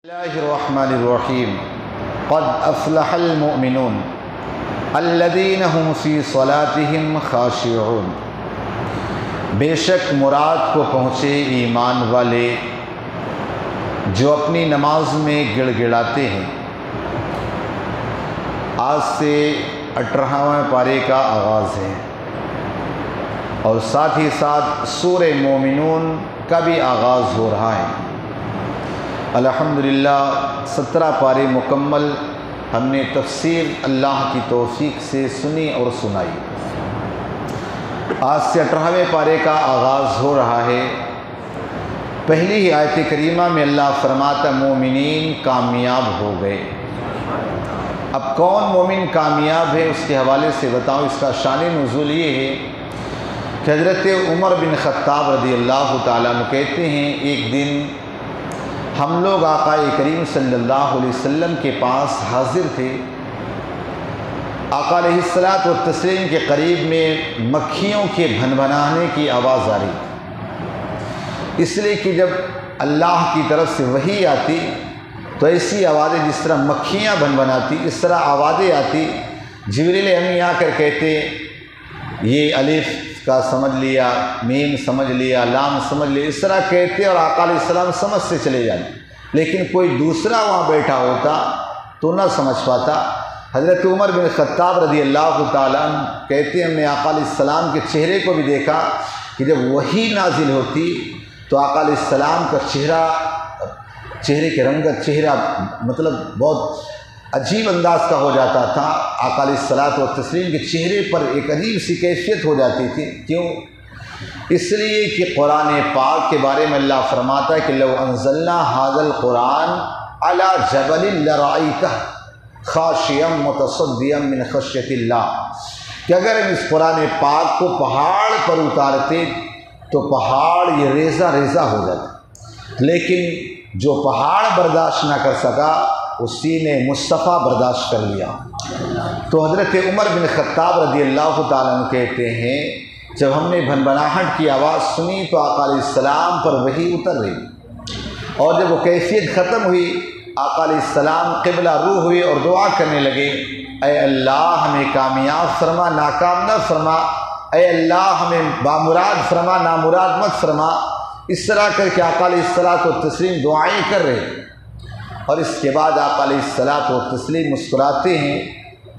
اللہ الرحمن الرحیم قد افلح المؤمنون الذین هم فی صلاتهم خاشعون۔ بے شک مراد کو پہنچے ایمان والے جو اپنی نماز میں گڑ گڑاتے ہیں۔ آج سے 18ویں پارے کا آغاز ہے اور ساتھ ہی ساتھ سورہ مومنون کا بھی آغاز ہو رہا ہے۔ الحمدللہ 17 پارے مکمل ہم نے تفسیر اللہ کی توفیق سے سنی اور سنائی۔ آج سے 18ویں پارے کا آغاز ہو رہا ہے۔ پہلی ہی آیت کریمہ میں اللہ فرماتا مومنین کامیاب ہو گئے۔ اب کون مومن کامیاب ہے اس کے حوالے سے بتاؤں۔ اس کا شان نزول یہ ہے کہ حضرت عمر بن خطاب رضی اللہ تعالیٰ عنہ کہتے ہیں ایک دن ہم لوگ آقا کریم صلی اللہ علیہ وسلم کے پاس حاضر تھے۔ آقا علیہ الصلاۃ والتسلیم کے قریب میں مکھیوں کے بھنبھنانے کی آواز آ رہی، اس لیے کہ جب اللہ کی طرف سے وحی آتی تو ایسی آوازیں جس طرح مکھیاں بھنبھناتی اس طرح آوازیں آتی۔ جبریل امی آ کر کہتے یہ الف کا سمجھ لیا، میم سمجھ لیا، لام سمجھ لیا، اس طرح کہتے اور آقا علیہ السلام سمجھ سے چلے جاتے، لیکن کوئی دوسرا وہاں بیٹھا ہوتا تو نہ سمجھ پاتا۔ حضرت عمر بن خطاب رضی اللہ تعالیٰ عنہ کہتے ہیں ہم نے آقا علیہ السلام کے چہرے کو بھی دیکھا کہ جب وحی نازل ہوتی تو آقا علیہ السلام کا چہرے کے رنگت مطلب بہت عجیب انداز کا ہو جاتا تھا۔ آقا علیہ الصلاۃ والتسلیم کے چہرے پر ایک عجیب سی کیفیت ہو جاتی تھی۔ کیوں؟ اس لیے کہ قرآن پاک کے بارے میں اللہ فرماتا ہے کہ لو انزلنا هذا القرآن على جبل لرأيته خاشعا متصدعا من خشیۃ اللہ، کہ اگر ہم اس قرآن پاک کو پہاڑ پر اتارتے تو پہاڑ یہ ریزہ ریزہ ہو جاتا، لیکن جو پہاڑ برداشت نہ کر سکا اسی نے مصطفیٰ برداشت کر لیا۔ تو حضرت عمر بن خطاب رضی اللہ تعالیٰ عنہ کہتے ہیں جب ہم نے بھنبھناہٹ کی آواز سنی تو آقا علیہ السلام پر وحی اتر رہی، اور جب وہ کیفیت ختم ہوئی آقا علیہ السلام قبلہ روح ہوئے اور دعا کرنے لگے اے اللہ ہمیں کامیاب فرما، ناکام نہ فرما، اے اللہ ہمیں بامراد فرما، نامراد مت فرما۔ اس طرح کر کے آقا علیہ الصلاۃ والتسلیم دعائیں کر رہے، اور اس کے بعد آقا علیہ الصلاۃ والتسلیم مسکراتے ہیں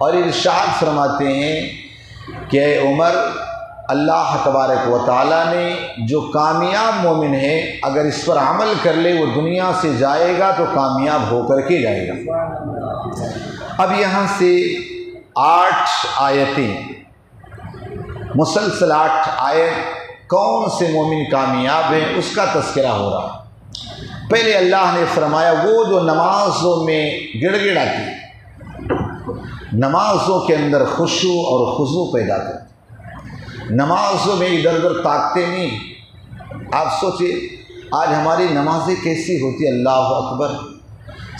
اور ارشاد فرماتے ہیں کہ اے عمر اللہ تبارک و تعالیٰ نے جو کامیاب مومن ہے اگر اس پر عمل کر لے وہ دنیا سے جائے گا تو کامیاب ہو کر کے جائے گا۔ اب یہاں سے 8 آیتیں مسلسل 8 آیت کون سے مومن کامیاب ہیں اس کا تذکرہ ہو رہا۔ پہلے اللہ نے فرمایا وہ جو نمازوں میں گڑ گڑاتی، نمازوں کے اندر خشوع اور خضوع پیدا کرتی، نمازوں میں ادھر ادھر تاکتے نہیں۔ آپ سوچئے آج ہماری نمازیں کیسی ہوتی، اللہ اکبر۔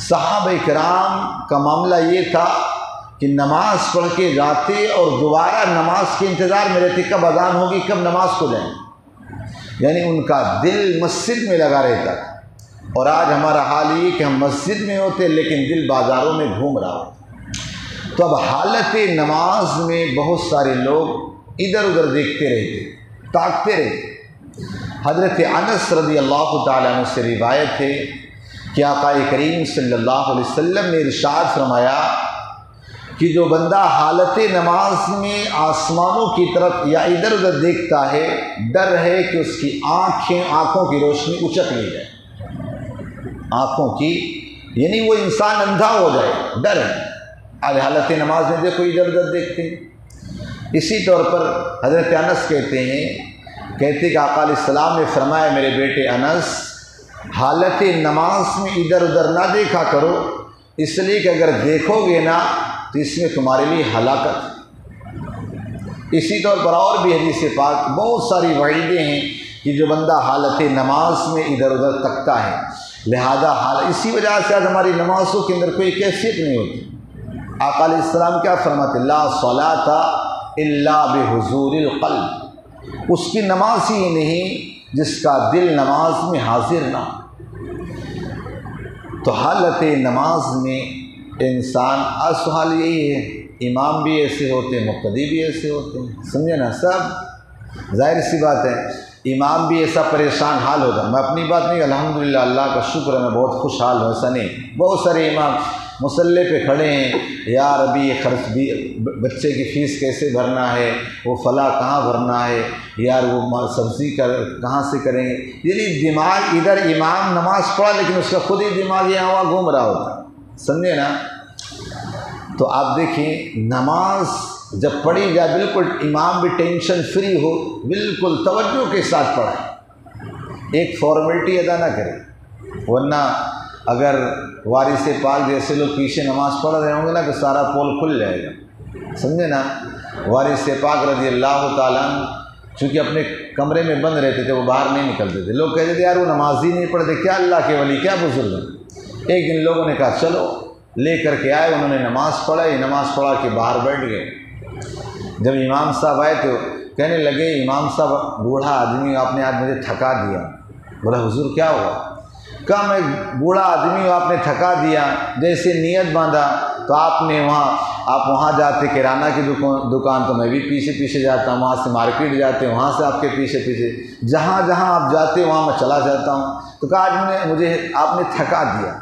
صحابہ کرام کا معاملہ یہ تھا کہ نماز پڑھ کے جاتے اور دوبارہ نماز کے انتظار میں رہتے کب اذان ہوگی، کب نماز کو جائیں، یعنی ان کا دل مسجد میں لگا رہتا تھا۔ اور آج ہمارا حال یہ کہ ہم مسجد میں ہوتے لیکن دل بازاروں میں گھوم رہا ہوتا۔ تو اب حالت نماز میں بہت سارے لوگ ادھر ادھر دیکھتے رہتے، تاکتے رہتے۔ حضرت انس رضی اللہ تعالیٰ عنہ سے روایت ہے کہ آقا کریم صلی اللہ علیہ وسلم نے ارشاد فرمایا کہ جو بندہ حالت نماز میں آسمانوں کی طرف یا ادھر ادھر دیکھتا ہے ڈر ہے کہ اس کی آنکھوں کی روشنی اچک لی جائے، آنکھوں کی، یعنی وہ انسان اندھا ہو جائے، ڈر ہے۔ آج حالت نماز میں دیکھو ادھر ادھر دیکھتے ہیں۔ اسی طور پر حضرت انس کہتے کہ آقا علیہ السلام نے فرمایا میرے بیٹے انس حالت نماز میں ادھر ادھر نہ دیکھا کرو، اس لیے کہ اگر دیکھو گے نا تو اس میں تمہارے لیے ہلاکت۔ اسی طور پر اور بھی حدیث پاک بہت ساری وعیدیں ہیں کہ جو بندہ حالت نماز میں ادھر ادھر تکتا ہے، لہذا اسی وجہ سے آج ہماری نمازوں کے اندر کوئی کیفیت نہیں ہوتی۔ آقا علیہ السلام کیا فرماتے لا صلاۃ الا بحضور القلب، اس کی نماز ہی نہیں جس کا دل نماز میں حاضر نہ۔ تو حالت نماز میں انسان حال یہی ہے، امام بھی ایسے ہوتے ہیں، مقتدی بھی ایسے ہوتے ہیں، سمجھے نا، سب ظاہر سی بات ہے، امام بھی ایسا پریشان حال ہوگا۔ میں اپنی بات نہیں، الحمدللہ اللہ کا شکر ہے، میں بہت خوشحال ہوں، ایسا نہیں، بہت سارے امام مصلی پہ کھڑے ہیں، یار ابھی یہ خرچ بھی بچے کی فیس کیسے بھرنا ہے، وہ فلاں کہاں بھرنا ہے، یار وہ سبزی کہاں سے کریں گے، یعنی دماغ ادھر امام نماز پڑھا لیکن اس کا خود ہی دماغ یہاں وہاں گھوم رہا ہوتا ہے، سمجھے نا۔ تو آپ دیکھیں نماز جب پڑھی جائے بالکل امام بھی ٹینشن فری ہو، بالکل توجہ کے ساتھ پڑھیں، ایک فارمیلٹی ادا نہ کرے، ورنہ اگر وارث پاک جیسے لوگ پیچھے نماز پڑھ رہے ہوں گے نا تو سارا پول کھل جائے گا، سمجھے نا۔ وارث پاک رضی اللہ تعالیٰ چونکہ اپنے کمرے میں بند رہتے تھے، وہ باہر نہیں نکلتے تھے، لوگ کہتے تھے یار وہ نماز ہی نہیں پڑھتے، کیا اللہ کے ولی، کیا بزرگ ہیں۔ ایک دن لوگوں نے کہا چلو لے کر کے آئے، انہوں نے نماز پڑھائی، نماز پڑھا کے باہر بیٹھ گئے۔ جب امام صاحب آئے تو کہنے لگے امام صاحب بوڑھا آدمی آپ نے آج مجھے تھکا دیا۔ بولا حضور کیا ہوا؟ کہا میں بوڑھا آدمی ہوں، آپ نے تھکا دیا، جیسے نیت باندھا تو آپ نے آپ وہاں جاتے کرانہ کی دکان تو میں بھی پیچھے پیچھے جاتا ہوں، وہاں سے مارکیٹ جاتے ہیں، وہاں سے آپ کے پیچھے پیچھے، جہاں جہاں آپ جاتے وہاں میں چلا جاتا ہوں، تو کہا آج مجھے آپ نے تھکا دیا۔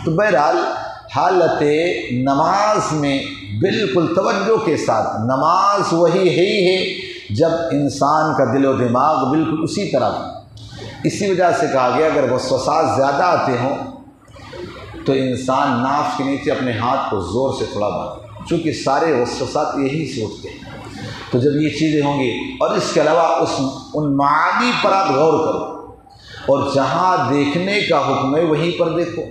تو بہرحال حالت نماز میں بالکل توجہ کے ساتھ، نماز وہی ہے جب انسان کا دل و دماغ بالکل اسی طرح، اسی وجہ سے کہا گیا اگر وسوسات زیادہ آتے ہوں تو انسان ناف کے نیچے اپنے ہاتھ کو زور سے تھوڑا باندھے، چونکہ سارے وسوسات یہی سے اٹھتے ہیں۔ تو جب یہ چیزیں ہوں گی اور اس کے علاوہ ان معانی پر آپ غور کرو، اور جہاں دیکھنے کا حکم ہے وہیں پر دیکھو،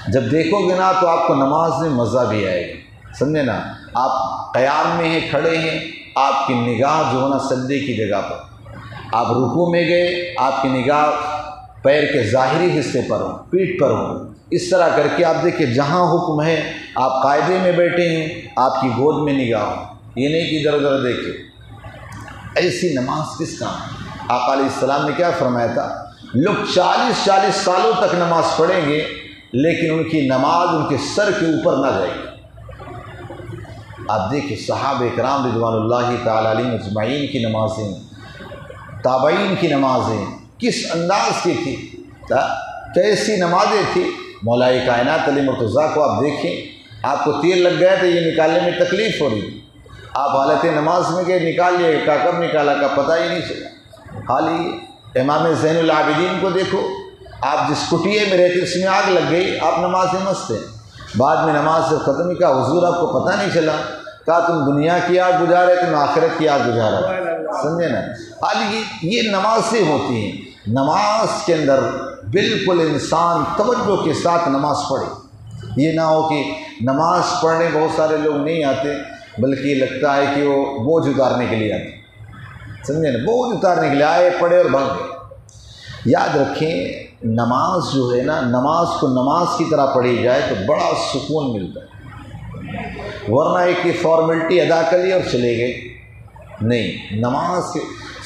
جب دیکھو گے نا تو آپ کو نماز میں مزہ بھی آئے گا، سمجھے نا۔ آپ قیام میں ہیں، کھڑے ہیں، آپ کی نگاہ جو ہونا سجدے کی جگہ پر، آپ رکوع میں گئے، آپ کی نگاہ پیر کے ظاہری حصے پر ہوں، پیٹھ پر ہوں، اس طرح کر کے آپ دیکھیں جہاں حکم ہے آپ قاعدے میں بیٹھے ہیں، آپ کی گود میں نگاہ ہو، یہ نہیں کہ ادھر ادھر دیکھیں۔ ایسی نماز کس کام ہے؟ آقا علیہ السلام نے کیا فرمایا تھا؟ لوگ 40 سالوں تک نماز پڑھیں گے لیکن ان کی نماز ان کے سر کے اوپر نہ جائے گی۔ آپ دیکھیں صحابہ کرام رضوان اللہ تعالی علیہم اجمعین کی نمازیں، تابعین کی نمازیں کس انداز کی تھی، کیسی نمازیں تھیں۔ مولا کائنات علی مرتضیٰ کو آپ دیکھیں، آپ کو تیر لگ گیا تو یہ نکالنے میں تکلیف ہو رہی تھی، آپ حالت نماز میں گئے نکال لیے، کا کب نکالا کا پتہ ہی نہیں چلا۔ حال ہی امام زین العابدین کو دیکھو، آپ جس کٹیے میں رہتے اس میں آگ لگ گئی، آپ نماز میں مست ہیں، بعد میں نماز سے ختم کیا حضور آپ کو پتہ نہیں چلا، کہا تم دنیا کی آگ گزارے تم آخرت کی آگ گزارا، سمجھے نا۔ حال یہ نمازیں ہوتی ہیں، نماز کے اندر بالکل انسان توجہ کے ساتھ نماز پڑھے، یہ نہ ہو کہ نماز پڑھنے بہت سارے لوگ نہیں آتے بلکہ یہ لگتا ہے کہ وہ بوجھ اتارنے کے لیے آتے، سمجھے نا، بوجھ اتارنے کے لیے آئے پڑھے اور بھاگ گئے۔ یاد رکھیں نماز جو ہے نا، نماز کو نماز کی طرح پڑھی جائے تو بڑا سکون ملتا ہے، ورنہ ایک ہی فارمیلٹی ادا کر لی اور چلے گئے، نہیں۔ نماز کے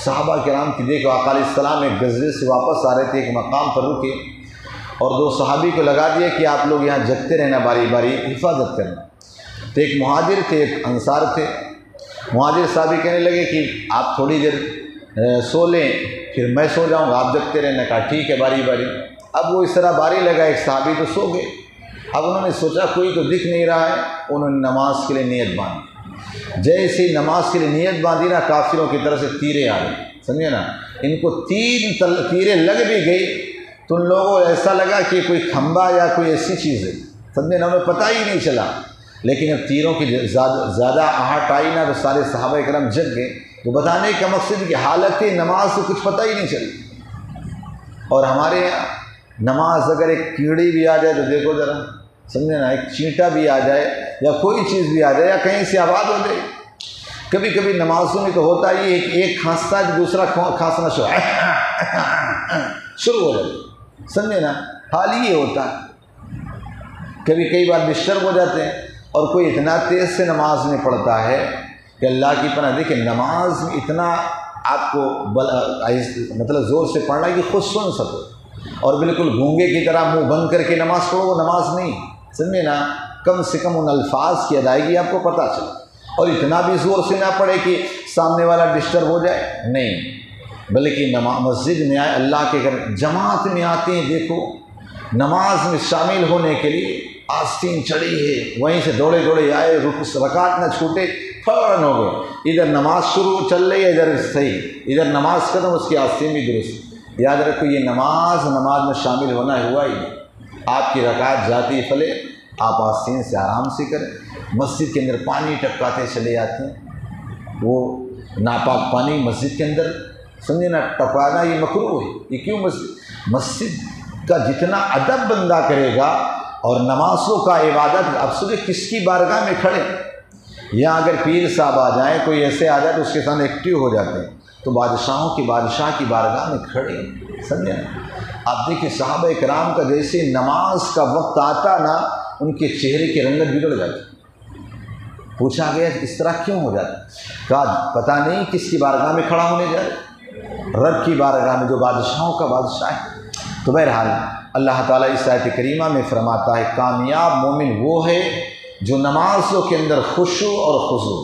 صحابہ کرام کی دیکھو، آقا علیہ السلام ایک غزوے سے واپس آ رہے تھے، ایک مقام پر رکے اور 2 صحابی کو لگا دیا کہ آپ لوگ یہاں جگتے رہنا، باری باری حفاظت کرنا۔ تو ایک مہاجر تھے، ایک انصار تھے، مہاجر صحابی کہنے لگے کہ آپ تھوڑی دیر سو لیں پھر میں سو جاؤں گا، آپ جگتے رہنا، کہا ٹھیک ہے باری باری۔ اب وہ اس طرح باری لگا، ایک صحابی تو سو گئے، اب انہوں نے سوچا کوئی تو دکھ نہیں رہا ہے، انہوں نے نماز کے لیے نیت باندھی، جیسے نماز کے لیے نیت باندھی نا کافروں کی طرف سے تیریں آ گئے، سمجھے نا، ان کو 3 تیریں لگ بھی گئی تو ان لوگوں کو ایسا لگا کہ کوئی کھمبا یا کوئی ایسی چیز ہے، سمجھے نا، انہیں پتہ ہی نہیں چلا، لیکن اب تیروں کی زیادہ آہٹ آئی نا تو سارے صحابہ کرام جگ گئے۔ تو بتانے کا مقصد کہ حالت نماز کو کچھ پتہ ہی نہیں چلی۔ اور ہمارے یہاں نماز اگر ایک کیڑی بھی آ جائے تو دیکھو ذرا، سمجھے نا، ایک چینٹا بھی آ جائے یا کوئی چیز بھی آ جائے یا کہیں سے آواز ہو جائے، کبھی کبھی نمازوں میں تو ہوتا ہی ایک کھانستا ہے دوسرا کھانسنا شروع ہو جائے، سمجھے نا، حال ہی ہوتا ہے۔ کئی بار ڈسٹرب ہو جاتے ہیں اور کوئی اتنا تیز سے نماز میں پڑھتا ہے کہ اللہ کی پناہ، دیکھیں نماز میں اتنا آپ کو مطلب زور سے پڑھنا ہے کہ خود سن سکو، اور بالکل گونگے کی طرح منہ بند کر کے نماز پڑھو، وہ نماز نہیں، سمجھے نا؟ کم سے کم ان الفاظ کی ادائیگی آپ کو پتہ چلے، اور اتنا بھی زور سے نہ پڑے کہ سامنے والا ڈسٹرب ہو جائے، نہیں، بلکہ مسجد میں آئے، اللہ کے گھر جماعت میں آتے ہیں، دیکھو نماز میں شامل ہونے کے لیے آستین چڑھی ہے، وہیں سے دوڑے دوڑے آئے، رکعت نہ چھوٹے، فوراً ہو گئے، ادھر نماز شروع چل رہی ہے، ادھر صحیح، ادھر نماز ختم، اس کی آستین بھی درست۔ یاد رکھو یہ نماز میں شامل ہونا ہوا ہی نہیں۔ آپ کی رکعت جاتی فلے، آپ آستین سے آرام سے کریں۔ مسجد کے اندر پانی ٹپکاتے چلے جاتے ہیں، وہ ناپاک پانی مسجد کے اندر، سمجھے نا، ٹپکانا یہ مکروہ ہے۔ یہ کیوں؟ مسجد کا جتنا ادب بندہ کرے گا اور نمازوں کا عبادت، اب سنیں کس کی بارگاہ میں کھڑے، یا اگر پیر صاحب آ جائیں، کوئی ایسے آ جائے تو اس کے ساتھ ایکٹیو ہو جاتے ہیں، تو بادشاہوں کی بادشاہ کی بارگاہ میں کھڑے، سمجھے نا؟ آپ دیکھیں صحابہ کرام کا جیسے نماز کا وقت آتا نا، ان کے چہرے کی رنگت بگڑ جاتی۔ پوچھا گیا اس طرح کیوں ہو جاتا؟ کہا پتہ نہیں کس کی بارگاہ میں کھڑا ہونے جا رہے، رب کی بارگاہ میں جو بادشاہوں کا بادشاہ ہے۔ تو بہرحال اللہ تعالیٰ اس آیت کریمہ میں فرماتا ہے کامیاب مومن وہ ہے جو نمازوں کے اندر خشوع اور خضوع،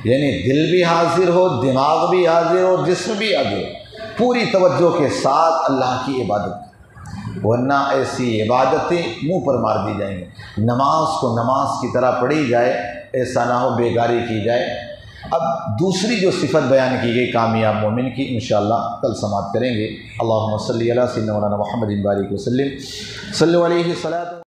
یعنی دل بھی حاضر ہو، دماغ بھی حاضر ہو، جسم بھی حاضر ہو، پوری توجہ کے ساتھ اللہ کی عبادت، ورنہ ایسی عبادتیں منہ پر مار دی جائیں گی۔ نماز کو نماز کی طرح پڑھی جائے، ایسا نہ ہو بیگاری کی جائے۔ اب دوسری جو صفت بیان کی گئی کامیاب مومن کی، انشاءاللہ کل سماعت کریں گے۔ اللہم صلی علی سیدنا مولانا محمد بارک وسلم، صلی علیہ وسلم۔